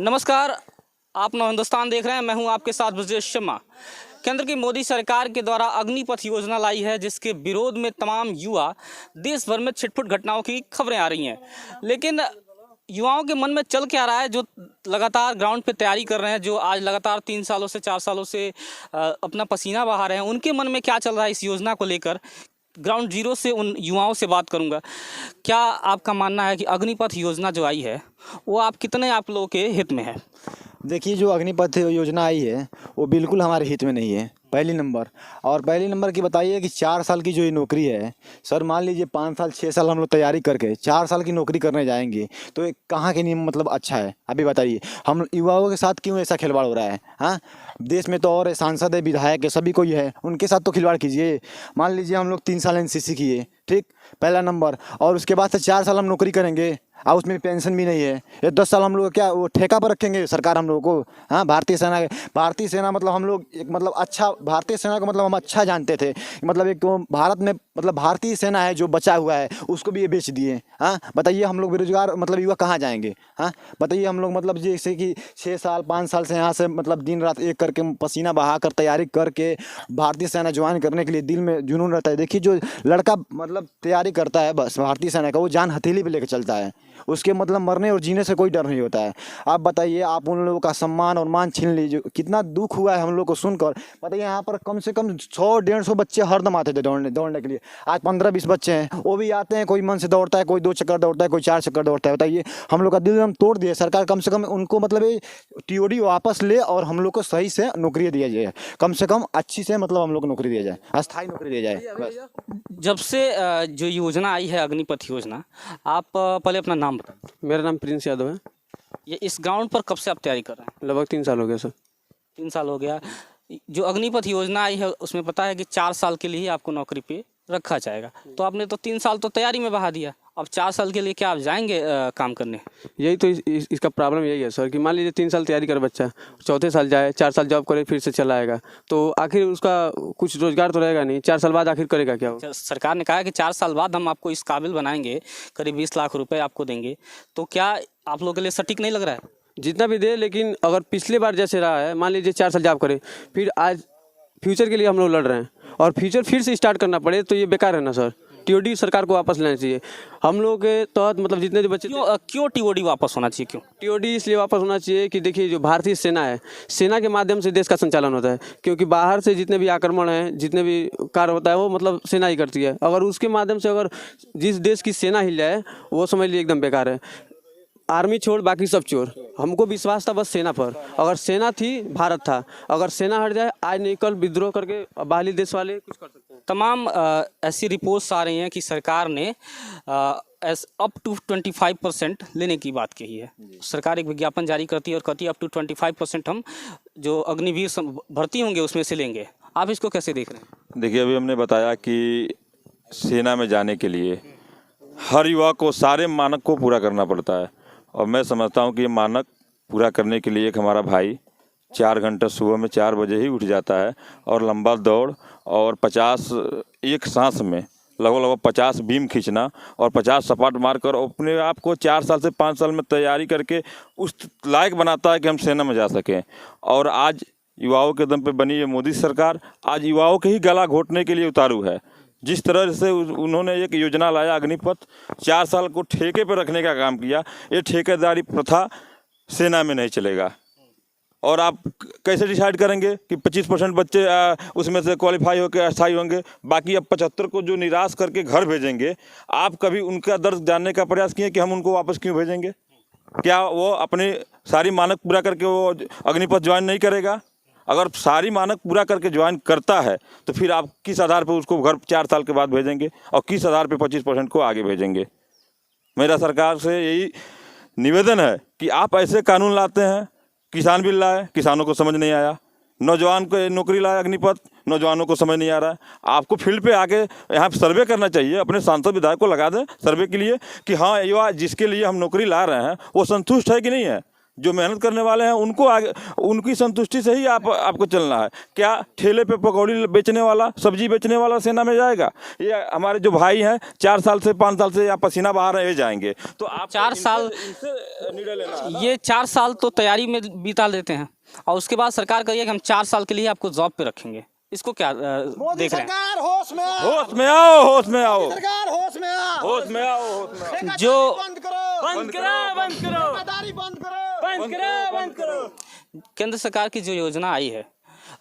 नमस्कार, आप नव हिंदुस्तान देख रहे हैं। मैं हूं आपके साथ ब्रजेश शर्मा। केंद्र की मोदी सरकार के द्वारा अग्निपथ योजना लाई है, जिसके विरोध में तमाम युवा देश भर में छिटपुट घटनाओं की खबरें आ रही हैं। लेकिन युवाओं के मन में चल क्या रहा है, जो लगातार ग्राउंड पे तैयारी कर रहे हैं, जो आज लगातार 3 सालों से 4 सालों से अपना पसीना बहा रहे हैं, उनके मन में क्या चल रहा है इस योजना को लेकर। ग्राउंड जीरो से उन युवाओं से बात करूंगा। क्या आपका मानना है कि अग्निपथ योजना जो आई है वो आप लोगों के हित में है? देखिए, जो अग्निपथ योजना आई है वो बिल्कुल हमारे हित में नहीं है, पहली नंबर की बताइए कि 4 साल की जो ये नौकरी है सर, मान लीजिए 5 साल 6 साल हम लोग तैयारी करके 4 साल की नौकरी करने जाएंगे तो ये कहाँ के नियम मतलब अच्छा है? अभी बताइए, हम युवाओं के साथ क्यों ऐसा खिलवाड़ हो रहा है? हाँ, देश में तो और सांसद है, विधायक है, सभी कोई है, उनके साथ तो खिलवाड़ कीजिए। मान लीजिए हम लोग 3 साल एनसीसी किए, ठीक, पहला नंबर, और उसके बाद से 4 साल हम नौकरी करेंगे और उसमें पेंशन भी नहीं है। ये 10 साल हम लोग क्या वो ठेका पर रखेंगे सरकार हम लोगों को? हाँ, भारतीय सेना मतलब हम लोग एक मतलब अच्छा, भारतीय सेना को मतलब हम अच्छा जानते थे, मतलब एक भारत में मतलब भारतीय सेना है जो बचा हुआ है, उसको भी ये बेच दिए। हाँ, बताइए हम लोग बेरोजगार मतलब युवा कहाँ जाएंगे? हाँ, बताइए हम लोग मतलब जैसे कि 6 साल 5 साल से यहाँ से मतलब दिन रात एक करके पसीना बहा कर तैयारी करके भारतीय सेना ज्वाइन करने के लिए दिल में जुनून रहता है। देखिए, जो लड़का मतलब तैयारी करता है बस भारतीय सेना का, वो जान हथेली पे लेकर चलता है, उसके मतलब मरने और जीने से कोई डर नहीं होता है। आप बताइए, आप उन लोगों का सम्मान और मान छीन लीजिए। कितना दुख हुआ है हम लोग को सुनकर। बताइए, यहाँ पर कम से कम 100-150 बच्चे हरदम आते थे दौड़ने के लिए। आज 15-20 बच्चे हैं, वो भी आते हैं, कोई मन से दौड़ता है, कोई 2 चक्कर दौड़ता है, कोई 4 चक्कर दौड़ता है। बताइए, हम लोग का दिल हम तोड़ दिए। सरकार कम से कम उनको मतलब ये टीओडी वापस ले और हम लोग को सही से नौकरी दिया जाए, कम से कम अच्छी से मतलब हम लोग को नौकरी दिया जाए, अस्थायी नौकरी दिया जाए बस। जब से जो योजना आई है अग्निपथ योजना, आप पहले अपना नाम बताएं। मेरा नाम प्रिंस यादव है। ये इस ग्राउंड पर कब से आप तैयारी कर रहे हैं? लगभग 3 साल हो गया सर। 3 साल हो गया। जो अग्निपथ योजना आई है उसमें पता है कि 4 साल के लिए ही आपको नौकरी पे रखा जाएगा, तो आपने तो 3 साल तो तैयारी में बहा दिया, अब 4 साल के लिए क्या आप जाएंगे काम करने? यही तो इसका प्रॉब्लम यही है सर कि मान लीजिए 3 साल तैयारी करे बच्चा, चौथे साल जाए, 4 साल जॉब करे, फिर से चला आएगा, तो आखिर उसका कुछ रोजगार तो रहेगा नहीं। 4 साल बाद आखिर करेगा क्या वो? सरकार ने कहा कि 4 साल बाद हम आपको इस काबिल बनाएंगे, करीब 20 लाख रुपए आपको देंगे, तो क्या आप लोगों के लिए सटीक नहीं लग रहा है? जितना भी दे, लेकिन अगर पिछले बार जैसे रहा है, मान लीजिए 4 साल जॉब करे, फिर आज फ्यूचर के लिए हम लोग लड़ रहे हैं और फ्यूचर फिर से स्टार्ट करना पड़े, तो ये बेकार है ना सर। टीओडी सरकार को वापस लेना चाहिए। हम लोग के तहत मतलब जितने जो बच्चे क्यों टीओडी वापस होना चाहिए? क्यों टीओडी इसलिए वापस होना चाहिए कि देखिए, जो भारतीय सेना है, सेना के माध्यम से देश का संचालन होता है, क्योंकि बाहर से जितने भी आक्रमण हैं, जितने भी कार्य होता है, वो मतलब सेना ही करती है। अगर उसके माध्यम से अगर जिस देश की सेना हिल जाए, वो समझ लीजिए एकदम बेकार है। आर्मी छोड़ बाकी सब चोर। हमको विश्वास था बस सेना पर, अगर सेना थी भारत था। अगर सेना हट जाए, आज नहीं कल विद्रोह करके बाहरी देश वाले कुछ कर सकते हैं। तमाम ऐसी रिपोर्ट्स आ रही हैं कि सरकार ने अप टू 25% लेने की बात कही है। सरकार एक विज्ञापन जारी करती है और कहती है अप टू 25% हम जो अग्निवीर भर्ती होंगे उसमें से लेंगे। आप इसको कैसे देख रहे हैं? देखिए, अभी हमने बताया कि सेना में जाने के लिए हर युवा को सारे मानक को पूरा करना पड़ता है, और मैं समझता हूँ कि ये मानक पूरा करने के लिए एक हमारा भाई 4 घंटे सुबह में 4 बजे ही उठ जाता है और लंबा दौड़ और 50 एक सांस में लगभग 50 बीम खींचना और 50 सपाट मारकर अपने आप को 4 साल से 5 साल में तैयारी करके उस लायक बनाता है कि हम सेना में जा सकें। और आज युवाओं के दम पे बनी ये मोदी सरकार आज युवाओं के ही गला घोटने के लिए उतारू है। जिस तरह से उन्होंने एक योजना लाया अग्निपथ, 4 साल को ठेके पर रखने का काम किया, ये ठेकेदारी प्रथा सेना में नहीं चलेगा। और आप कैसे डिसाइड करेंगे कि 25% बच्चे उसमें से क्वालिफाई होकर अस्थायी होंगे, बाकी अब 75 को जो निराश करके घर भेजेंगे? आप कभी उनका दर्द जानने का प्रयास किए कि हम उनको वापस क्यों भेजेंगे? क्या वो अपनी सारी मानक पूरा करके वो अग्निपथ ज्वाइन नहीं करेगा? अगर सारी मानक पूरा करके ज्वाइन करता है तो फिर आप किस आधार पर उसको घर 4 साल के बाद भेजेंगे और किस आधार पर 25% को आगे भेजेंगे? मेरा सरकार से यही निवेदन है कि आप ऐसे कानून लाते हैं, किसान बिल लाए, किसानों को समझ नहीं आया, नौजवान को नौकरी लाया अग्निपथ, नौजवानों को समझ नहीं आ रहा है। आपको फील्ड पे आके यहाँ सर्वे करना चाहिए, अपने सांसद विधायक को लगा दें सर्वे के लिए कि हाँ, युवा जिसके लिए हम नौकरी ला रहे हैं वो संतुष्ट है कि नहीं है। जो मेहनत करने वाले हैं उनको आगे, उनकी संतुष्टि से ही आपको चलना है। क्या ठेले पे पकौड़ी बेचने वाला, सब्जी बेचने वाला सेना में जाएगा? ये हमारे जो भाई हैं 4 साल से 5 साल से या पसीना बहा रहे जाएंगे, तो आप 4 साल इनसे निर्णय लेना है ना। ये 4 साल तो तैयारी में बिता देते हैं और उसके बाद सरकार कहिए कि हम 4 साल के लिए आपको जॉब पे रखेंगे। इसको क्या देख रहे हैं? सरकार होश में आओ, होश में आओ, होश में आओ, सरकार होश में आओ, होश में आओ, होश में आओ। जो बंद करो, बंद करो, बंद करो, ठेकेदारी बंद करो, बंद करो, बंद करो। केंद्र सरकार की जो योजना आई है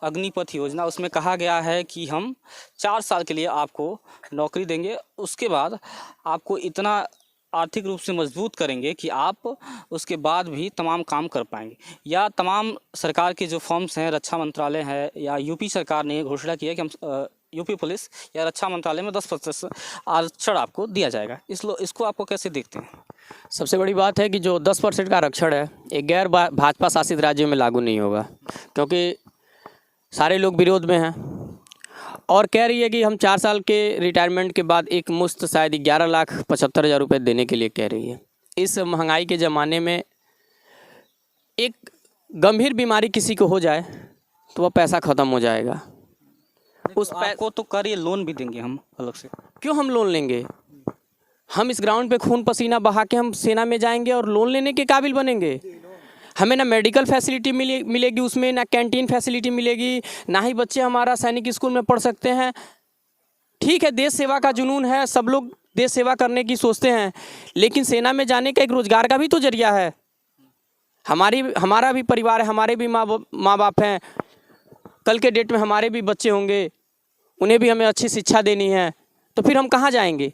अग्निपथ योजना, उसमें कहा गया है कि हम 4 साल के लिए आपको नौकरी देंगे, उसके बाद आपको इतना आर्थिक रूप से मजबूत करेंगे कि आप उसके बाद भी तमाम काम कर पाएंगे। या तमाम सरकार के जो फॉर्म्स हैं, रक्षा मंत्रालय है या यूपी सरकार ने घोषणा की है कि हम यूपी पुलिस या रक्षा मंत्रालय में 10% आरक्षण आपको दिया जाएगा। इसको आपको कैसे देखते हैं? सबसे बड़ी बात है कि जो 10% का आरक्षण है एक गैर भाजपा शासित राज्यों में लागू नहीं होगा, क्योंकि सारे लोग विरोध में हैं और कह रही है कि हम 4 साल के रिटायरमेंट के बाद एक मुश्त शायद 11,75,000 रुपये देने के लिए कह रही है। इस महंगाई के ज़माने में एक गंभीर बीमारी किसी को हो जाए तो वह पैसा ख़त्म हो जाएगा। उस आपको तो कर ये लोन भी देंगे हम अलग से। क्यों हम लोन लेंगे? हम इस ग्राउंड पे खून पसीना बहा के हम सेना में जाएंगे और लोन लेने के काबिल बनेंगे? हमें ना मेडिकल फैसिलिटी मिलेगी उसमें, ना कैंटीन फैसिलिटी मिलेगी, ना ही बच्चे हमारा सैनिक स्कूल में पढ़ सकते हैं। ठीक है, देश सेवा का जुनून है, सब लोग देश सेवा करने की सोचते हैं, लेकिन सेना में जाने का एक रोजगार का भी तो जरिया है। हमारा भी परिवार है, हमारे भी माँ बाप हैं, कल के डेट में हमारे भी बच्चे होंगे, उन्हें भी हमें अच्छी शिक्षा देनी है, तो फिर हम कहाँ जाएंगे?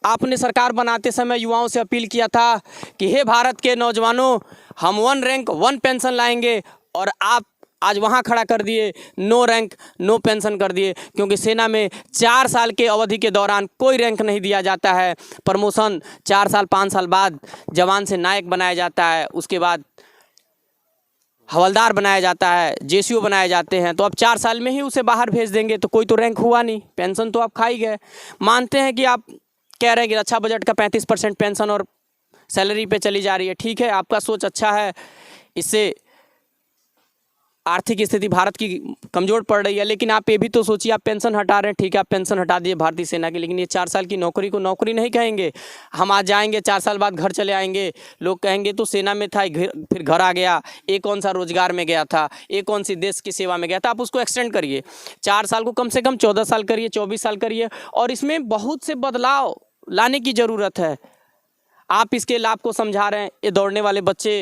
आपने सरकार बनाते समय युवाओं से अपील किया था कि हे भारत के नौजवानों, हम 1 रैंक 1 पेंशन लाएंगे, और आप आज वहाँ खड़ा कर दिए, नो रैंक नो पेंशन कर दिए, क्योंकि सेना में 4 साल के अवधि के दौरान कोई रैंक नहीं दिया जाता है। प्रमोशन 4 साल 5 साल बाद जवान से नायक बनाया जाता है, उसके बाद हवलदार बनाया जाता है, जेसीओ बनाए जाते हैं। तो अब 4 साल में ही उसे बाहर भेज देंगे तो कोई तो रैंक हुआ नहीं, पेंशन तो आप खा ही गए। मानते हैं कि आप कह रहे हैं कि रक्षा बजट का 35% पेंशन और सैलरी पे चली जा रही है, ठीक है, आपका सोच अच्छा है, इससे आर्थिक स्थिति भारत की कमज़ोर पड़ रही है, लेकिन आप ये भी तो सोचिए, आप पेंशन हटा रहे हैं, ठीक है, आप पेंशन हटा दीजिए भारतीय सेना की, लेकिन ये 4 साल की नौकरी को नौकरी नहीं कहेंगे। हम आज जाएंगे, 4 साल बाद घर चले आएंगे, लोग कहेंगे तो सेना में था फिर घर आ गया, ये कौन सा रोजगार में गया था, ये कौन सी देश की सेवा में गया था। आप उसको एक्सटेंड करिए, 4 साल को कम से कम 14 साल करिए, 24 साल करिए, और इसमें बहुत से बदलाव लाने की ज़रूरत है। आप इसके लाभ को समझा रहे हैं, ये दौड़ने वाले बच्चे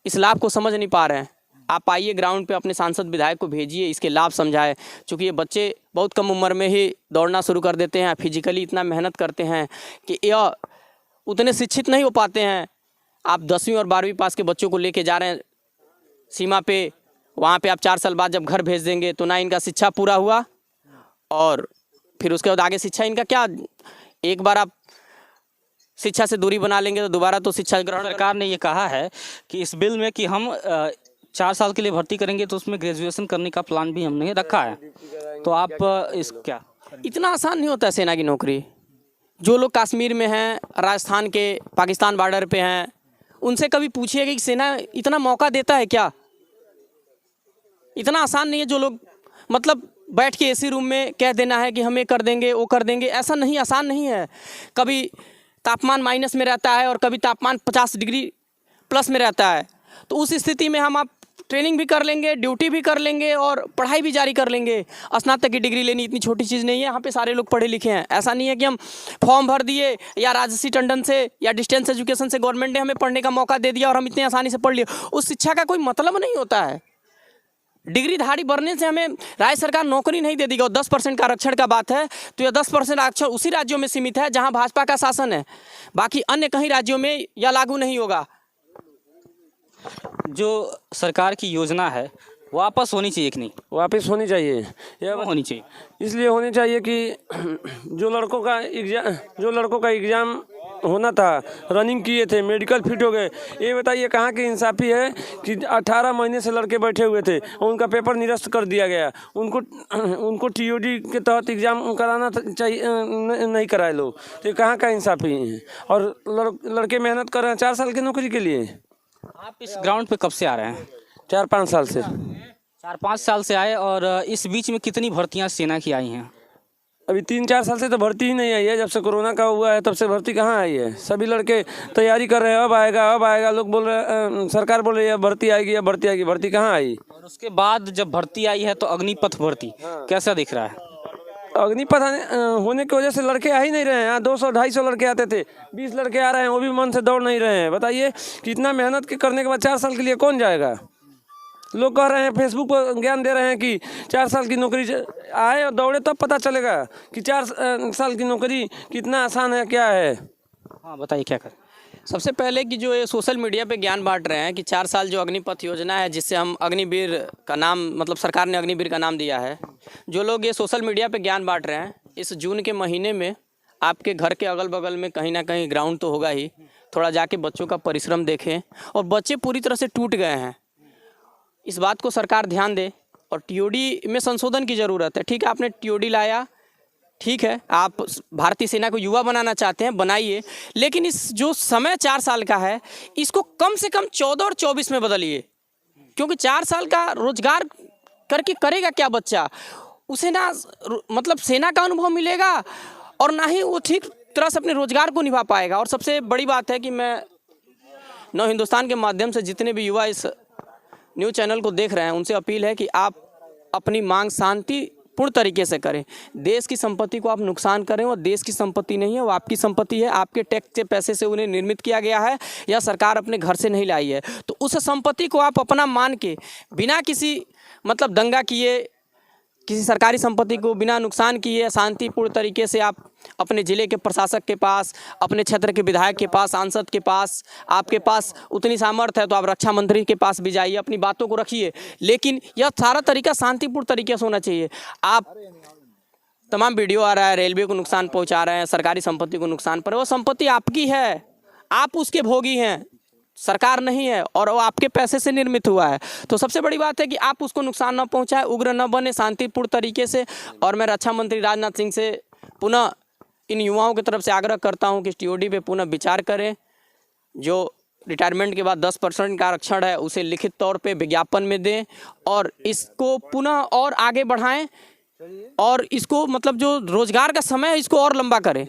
इस लाभ को समझ नहीं पा रहे हैं। आप आइए ग्राउंड पे, अपने सांसद विधायक को भेजिए, इसके लाभ समझाएं, क्योंकि ये बच्चे बहुत कम उम्र में ही दौड़ना शुरू कर देते हैं, फिजिकली इतना मेहनत करते हैं कि यह उतने शिक्षित नहीं हो पाते हैं। आप 10वीं और 12वीं पास के बच्चों को लेके जा रहे हैं सीमा पे, वहाँ पे आप 4 साल बाद जब घर भेज देंगे तो ना इनका शिक्षा पूरा हुआ, और फिर उसके बाद आगे शिक्षा इनका क्या, एक बार आप शिक्षा से दूरी बना लेंगे तो दोबारा तो शिक्षा ग्रहण। सरकार ने ये कहा है कि इस बिल में कि हम 4 साल के लिए भर्ती करेंगे तो उसमें ग्रेजुएशन करने का प्लान भी हमने रखा है, तो आप इस क्या? इतना आसान नहीं होता है सेना की नौकरी। जो लोग कश्मीर में हैं, राजस्थान के पाकिस्तान बॉर्डर पे हैं, उनसे कभी पूछिएगा कि सेना इतना मौका देता है क्या? इतना आसान नहीं है। जो लोग मतलब बैठ के एसी रूम में कह देना है कि हम ये कर देंगे वो कर देंगे, ऐसा नहीं, आसान नहीं है। कभी तापमान माइनस में रहता है और कभी तापमान 50 डिग्री प्लस में रहता है, तो उस स्थिति में हम आप ट्रेनिंग भी कर लेंगे, ड्यूटी भी कर लेंगे और पढ़ाई भी जारी कर लेंगे। स्नातक की डिग्री लेनी इतनी छोटी चीज़ नहीं है, यहाँ पे सारे लोग पढ़े लिखे हैं। ऐसा नहीं है कि हम फॉर्म भर दिए या राजसी टंडन से या डिस्टेंस एजुकेशन से गवर्नमेंट ने हमें पढ़ने का मौका दे दिया और हम इतनी आसानी से पढ़ लिए। उस शिक्षा का कोई मतलब नहीं होता है। डिग्रीधारी बनने से हमें राज्य सरकार नौकरी नहीं दे देगी। और 10% का आरक्षण का बात है तो यह 10% आरक्षण उसी राज्यों में सीमित है जहां भाजपा का शासन है, बाकी अन्य कहीं राज्यों में यह लागू नहीं होगा। जो सरकार की योजना है वापस होनी चाहिए कि नहीं? वापस होनी चाहिए। क्यों होनी चाहिए? इसलिए होनी चाहिए कि जो लड़कों का एग्ज़ाम होना था, रनिंग किए थे, मेडिकल फिट हो गए। ये बताइए कहाँ की इंसाफ़ी है कि 18 महीने से लड़के बैठे हुए थे और उनका पेपर निरस्त कर दिया गया। उनको टीओडी के तहत एग्ज़ाम कराना चाहिए, नहीं कराए लोग। तो ये कहाँ का इंसाफ़ी है? और लड़के मेहनत कर रहे हैं 4 साल की नौकरी के लिए। आप इस ग्राउंड पे कब से आ रहे हैं? 4-5 साल से। 4-5 साल से आए। और इस बीच में कितनी भर्तियां सेना की आई हैं? अभी 3-4 साल से तो भर्ती ही नहीं आई है। जब से कोरोना का हुआ है तब से भर्ती कहाँ आई है। सभी लड़के तैयारी कर रहे हैं, अब आएगा। लोग बोल रहे हैं, सरकार बोल रही है भर्ती आएगी, अब भर्ती आएगी। भर्ती कहाँ आई? और उसके बाद जब भर्ती आई है तो अग्निपथ भर्ती कैसा दिख रहा है? अग्निपथ होने की वजह से लड़के आ ही नहीं रहे हैं। यहाँ 200-250 लड़के आते थे, 20 लड़के आ रहे हैं, वो भी मन से दौड़ नहीं रहे हैं। बताइए कि इतना मेहनत करने के बाद 4 साल के लिए कौन जाएगा? लोग कह रहे हैं, फेसबुक पर ज्ञान दे रहे हैं कि 4 साल की नौकरी आए और दौड़े तब पता चलेगा कि 4 साल की नौकरी कितना आसान है, क्या है। हाँ बताइए क्या करें? सबसे पहले कि जो ये सोशल मीडिया पे ज्ञान बांट रहे हैं कि 4 साल जो अग्निपथ योजना है, जिससे हम अग्निवीर का नाम, मतलब सरकार ने अग्निवीर का नाम दिया है, जो लोग ये सोशल मीडिया पे ज्ञान बांट रहे हैं, इस जून के महीने में आपके घर के अगल बगल में कहीं ना कहीं ग्राउंड तो होगा ही, थोड़ा जाके बच्चों का परिश्रम देखें। और बच्चे पूरी तरह से टूट गए हैं, इस बात को सरकार ध्यान दे। और टीओडी में संशोधन की ज़रूरत है। ठीक है, आपने टीओडी लाया, ठीक है, आप भारतीय सेना को युवा बनाना चाहते हैं, बनाइए, लेकिन इस जो समय 4 साल का है, इसको कम से कम 14 और 24 में बदलिए। क्योंकि 4 साल का रोजगार करके करेगा क्या बच्चा? उसे ना मतलब सेना का अनुभव मिलेगा और ना ही वो ठीक तरह से अपने रोजगार को निभा पाएगा। और सबसे बड़ी बात है कि मैं नव हिंदुस्तान के माध्यम से जितने भी युवा इस न्यूज़ चैनल को देख रहे हैं, उनसे अपील है कि आप अपनी मांग शांतिपूर्ण तरीके से करें। देश की संपत्ति को आप नुकसान करें, और देश की संपत्ति नहीं है, वो आपकी संपत्ति है। आपके टैक्स के पैसे से उन्हें निर्मित किया गया है, या सरकार अपने घर से नहीं लाई है। तो उस संपत्ति को आप अपना मान के, बिना किसी मतलब दंगा किए, किसी सरकारी संपत्ति को बिना नुकसान किए, शांतिपूर्ण तरीके से आप अपने ज़िले के प्रशासक के पास, अपने क्षेत्र के विधायक के पास, सांसद के पास, आपके पास उतनी सामर्थ्य है तो आप रक्षा मंत्री के पास भी जाइए, अपनी बातों को रखिए। लेकिन यह सारा तरीका शांतिपूर्ण तरीके से होना चाहिए। आप तमाम वीडियो आ रहा है, रेलवे को नुकसान पहुंचा रहे हैं, सरकारी संपत्ति को नुकसान पर, वो संपत्ति आपकी है, आप उसके भोगी हैं, सरकार नहीं है, और वो आपके पैसे से निर्मित हुआ है। तो सबसे बड़ी बात है कि आप उसको नुकसान न पहुंचाए, उग्र न बने, शांतिपूर्ण तरीके से। और मैं रक्षा मंत्री राजनाथ सिंह से पुनः इन युवाओं की तरफ से आग्रह करता हूं कि टीओडी पे पुनः विचार करें। जो रिटायरमेंट के बाद 10% का आरक्षण है, उसे लिखित तौर पे विज्ञापन में दें और इसको पुनः और आगे बढ़ाएं, और इसको मतलब जो रोजगार का समय है इसको और लंबा करें।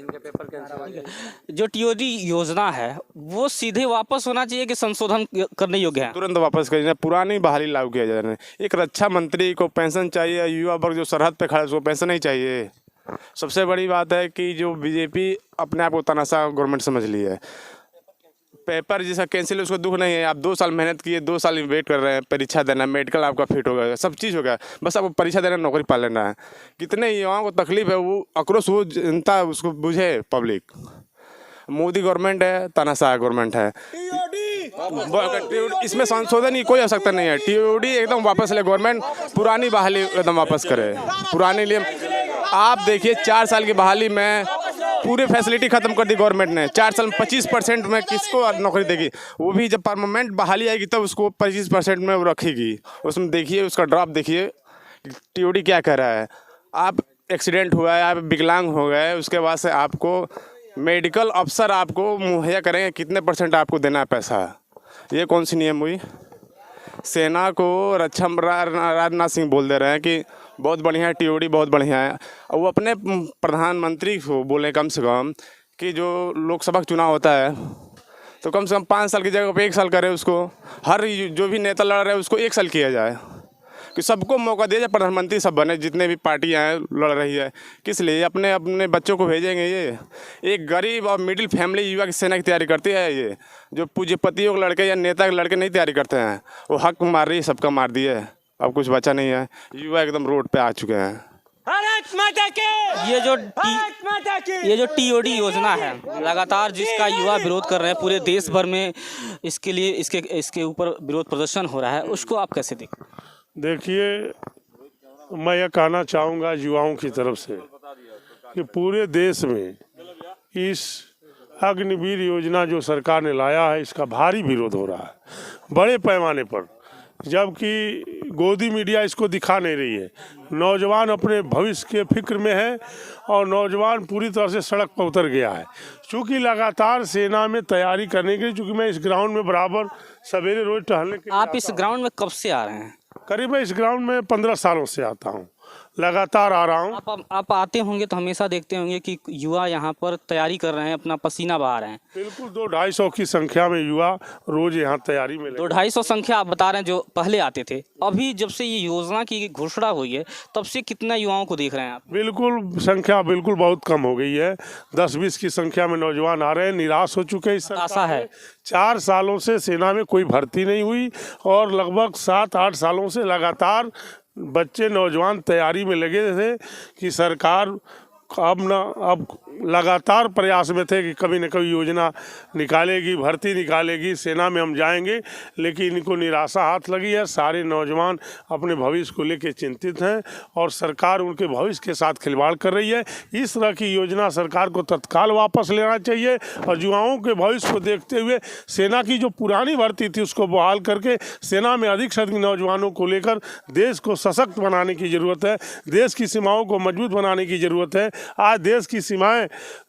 जो टीओडी योजना है वो सीधे वापस होना चाहिए कि संशोधन करने योग्य है? तुरंत वापस करिए, पुरानी बहाली लागू किया जाए। एक रक्षा मंत्री को पेंशन चाहिए, युवा वर्ग जो सरहद पे खड़ा है उसको पेंशन नहीं चाहिए। सबसे बड़ी बात है कि जो बीजेपी अपने आप को तनाशा गवर्नमेंट समझ ली है। पेपर जिसका कैंसिल है उसको दुख नहीं है। आप 2 साल मेहनत किए, 2 साल वेट कर रहे हैं, परीक्षा देना, मेडिकल आपका फिट हो गया, सब चीज़ हो गया, बस आपको परीक्षा देना, नौकरी पा लेना है। कितने युवाओं को तकलीफ है, वो आक्रोश वो जनता उसको बुझे, पब्लिक। मोदी गवर्नमेंट है, तानाशाह गवर्नमेंट है। इसमें संशोधन की कोई आवश्यकता नहीं है। टीओडी एकदम वापस ले, गवर्नमेंट पुरानी बहाली एकदम वापस करे। पुराने लिए आप देखिए 4 साल की बहाली में पूरी फैसिलिटी खत्म कर दी गवर्नमेंट ने। 4 साल में 25% में किसको नौकरी देगी? वो भी जब परमानेंट बहाली आएगी तब उसको 25% में वो रखेगी। उसमें देखिए उसका ड्रॉप देखिए, टीओडी क्या कह रहा है। आप एक्सीडेंट हुआ है, आप विकलांग हो गए, उसके बाद से आपको मेडिकल अफसर आपको मुहैया करेंगे, कितने % आपको देना है पैसा? ये कौन सी नियम हुई? सेना को रक्षा राजनाथ सिंह बोल दे रहे हैं कि बहुत बढ़िया है टीओडी, बहुत बढ़िया है। वो अपने प्रधानमंत्री को बोले कम से कम कि जो लोकसभा चुनाव होता है तो कम से कम 5 साल की जगह पे 1 साल करे उसको। हर जो भी नेता लड़ रहे हैं उसको 1 साल किया जाए, कि सबको मौका दिया जाए, प्रधानमंत्री सब बने, जितने भी पार्टियां हैं लड़ रही है। किस लिए? अपने अपने बच्चों को भेजेंगे। ये एक गरीब और मिडिल फैमिली युवा की सेना की तैयारी करती है। ये जो पूंजीपतियों के लड़के या नेता के लड़के नहीं तैयारी करते हैं, वो हक मार रही है, सबका मार दिए, अब कुछ बचा नहीं है। युवा एकदम रोड पे आ चुके हैं। ये जो टीओडी योजना है लगातार जिसका युवा विरोध कर रहे हैं, पूरे देश भर में इसके लिए इसके ऊपर विरोध प्रदर्शन हो रहा है, उसको आप कैसे देखते हैं? देखिए, मैं यह कहना चाहूँगा युवाओं की तरफ से कि पूरे देश में इस अग्निवीर योजना जो सरकार ने लाया है, इसका भारी विरोध हो रहा है बड़े पैमाने पर, जबकि गोदी मीडिया इसको दिखा नहीं रही है। नौजवान अपने भविष्य के फिक्र में है और नौजवान पूरी तरह से सड़क पर उतर गया है। चूँकि लगातार सेना में तैयारी करने के लिए, चूँकि मैं इस ग्राउंड में बराबर सवेरे रोज टहलने के लिए आप इस ग्राउंड में कब से आ रहे हैं? करीब मैं इस ग्राउंड में 15 सालों से आता हूँ, लगातार आ रहा हूँ। आप आते होंगे तो हमेशा देखते होंगे कि युवा यहाँ पर तैयारी कर रहे हैं, अपना पसीना बहा रहे हैं। बिल्कुल 200-250 की संख्या में युवा रोज यहाँ तैयारी में लगे। 200-250 संख्या आप बता रहे हैं जो पहले आते थे। अभी जब से ये योजना की घोषणा हुई है तब से कितना युवाओं को देख रहे हैं आप? बिल्कुल संख्या बिल्कुल बहुत कम हो गई है। 10-20 की संख्या में नौजवान आ रहे हैं, निराश हो चुके हैं। इस आशा है 4 सालों से सेना में कोई भर्ती नहीं हुई और लगभग 7-8 सालों से लगातार बच्चे नौजवान तैयारी में लगे थे कि सरकार अब लगातार प्रयास में थे कि कभी न कभी योजना निकालेगी, भर्ती निकालेगी, सेना में हम जाएंगे, लेकिन इनको निराशा हाथ लगी है। सारे नौजवान अपने भविष्य को लेकर चिंतित हैं और सरकार उनके भविष्य के साथ खिलवाड़ कर रही है। इस तरह की योजना सरकार को तत्काल वापस लेना चाहिए और युवाओं के भविष्य को देखते हुए सेना की जो पुरानी भर्ती थी उसको बहाल करके सेना में अधिक से अधिक नौजवानों को लेकर देश को सशक्त बनाने की ज़रूरत है। देश की सीमाओं को मजबूत बनाने की ज़रूरत है। आज देश की सीमाएं,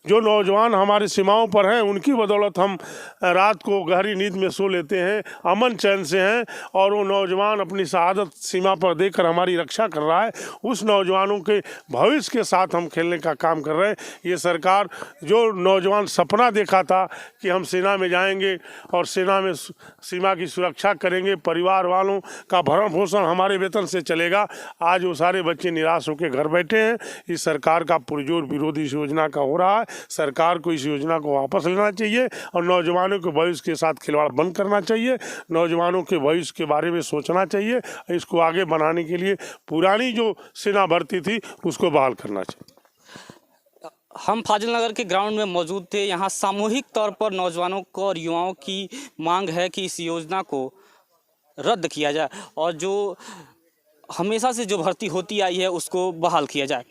जो नौजवान हमारी सीमाओं पर हैं, उनकी बदौलत हम रात को गहरी नींद में सो लेते हैं, अमन चैन से हैं और वो नौजवान अपनी शहादत सीमा पर देकर हमारी रक्षा कर रहा है। उस नौजवानों के भविष्य के साथ हम खेलने का काम कर रहे हैं। ये सरकार जो नौजवान सपना देखा था कि हम सेना में जाएंगे और सेना में सीमा की सुरक्षा करेंगे, परिवार वालों का भरण पोषण हमारे वेतन से चलेगा, आज वो सारे बच्चे निराश होकर घर बैठे हैं। इस सरकार का पुरजोर विरोध इस योजना का हो रहा है। सरकार को इस योजना को वापस लेना चाहिए और नौजवानों के भविष्य के साथ खिलवाड़ बंद करना चाहिए। नौजवानों के भविष्य के बारे में सोचना चाहिए। इसको आगे बनाने के लिए पुरानी जो सेना भर्ती थी उसको बहाल करना चाहिए। हम फाजिल नगर के ग्राउंड में मौजूद थे। यहाँ सामूहिक तौर पर नौजवानों को और युवाओं की मांग है कि इस योजना को रद्द किया जाए और जो हमेशा से जो भर्ती होती आई है उसको बहाल किया जाए।